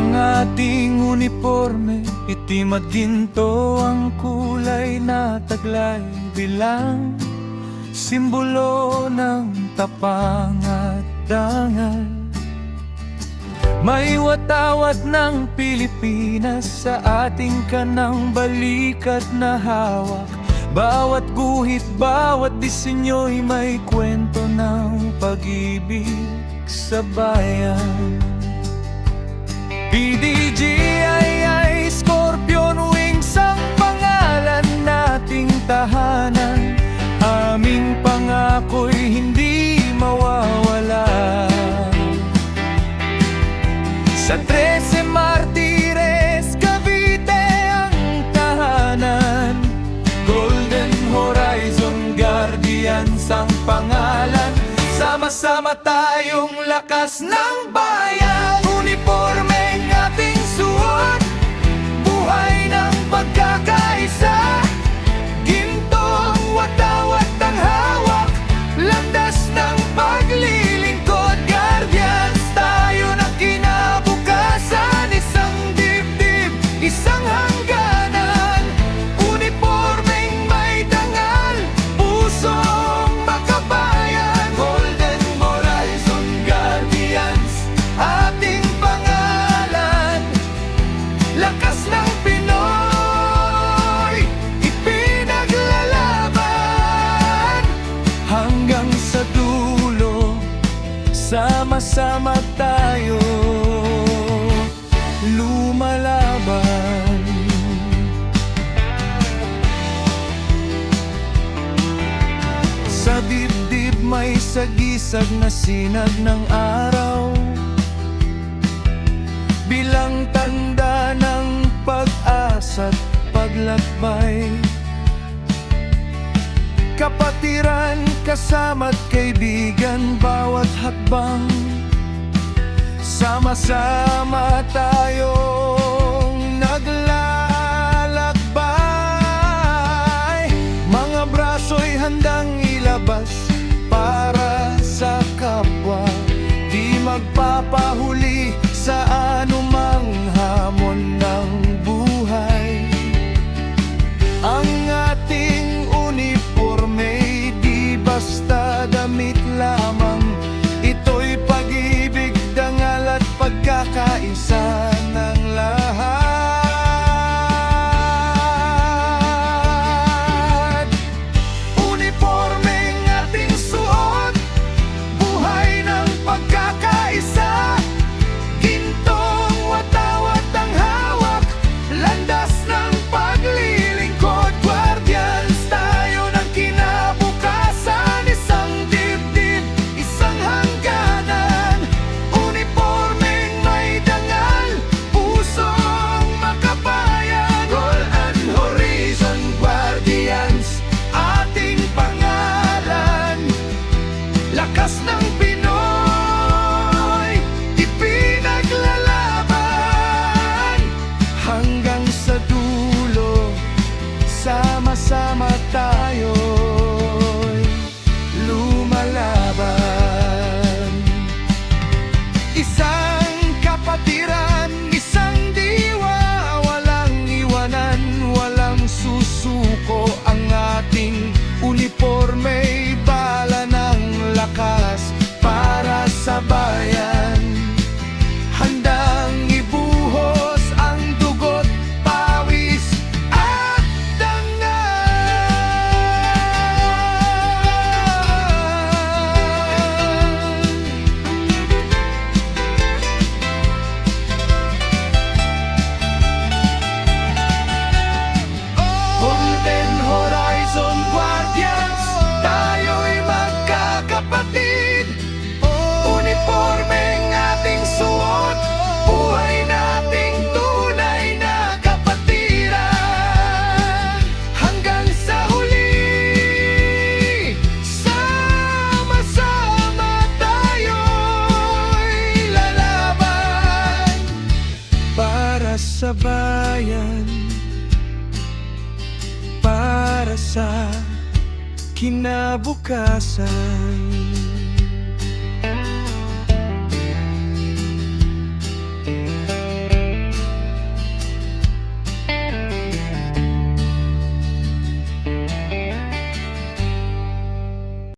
Ang ating uniforme, itim at ginto ang kulay na taglay bilang simbolo ng tapang at dangal. May watawat ng Pilipinas sa ating kanang balikat na hawak. Bawat guhit, bawat disenyo'y may kwento ng pag-ibig sa bayan. PDGII Scorpion Wings ang pangalan nating tahanan. Aming pangako'y hindi mawawala. Sa 13 Martires, Cavite ang tahanan. Golden Horizon Guardians ang pangalan. Sama-sama tayong lakas ng bayan. Uniformeng ating suot, buhay ng pagkakaisa. Gintong watawat ang hawak, landas ng paglilingkod. Guardians tayo ng kinabukasan, isang dibdib, isang hangganan. Uniformeng may dangal, pusong makabayan. Golden Horizon Guardians, ating pangalan. Lakas ng Pinoy, ipinaglalaban. Hanggang sa dulo, sama-sama tayo lumalaban. Sa dibdib may sagisag na sinag ng araw, bilang tanda ng pag-asa't paglakbay. Kapatiran, kasama't kaibigan, bawat hakbang. Sama-sama tayong naglalakbay. Mga braso'y handang ilabas para sa kapwa. Di magpapahuli sa anumang hamon ng buhay. Ang ating uniforme di basta damit lamang. Ito'y pag-ibig, dangal at pagkakaisa ng lahat. Uniformeng ating suot, buhay ng pagkakaisa. Gintong watawat ang hawak, landas ng paglilingkod. Guardians tayo ng kinabukasan, isang dibdib, isang hangganan. Uniformeng may dangal, pusong makabayan. Golden Horizon Guardians, ating pangalan. Lakas ng Pinoy, ipinaglalaban. Hanggang sa dulo, sama-sama tayo'y lumalaban. Isang kapatiran, isang diwa, walang iwanan, walang susuko. Ang ating uniforme, bala ng lakas para sa bayan. Handang ibuhos ang dugo't pawis at dangal. Golden Horizon Guardians, tayo'y magkakapatid. Uniformeng ating suot, buhay nating tunay na kapatiran. Hanggang sa huli, sama-sama tayo'y lalaban. Para sa bayan, para sa kinabukasan.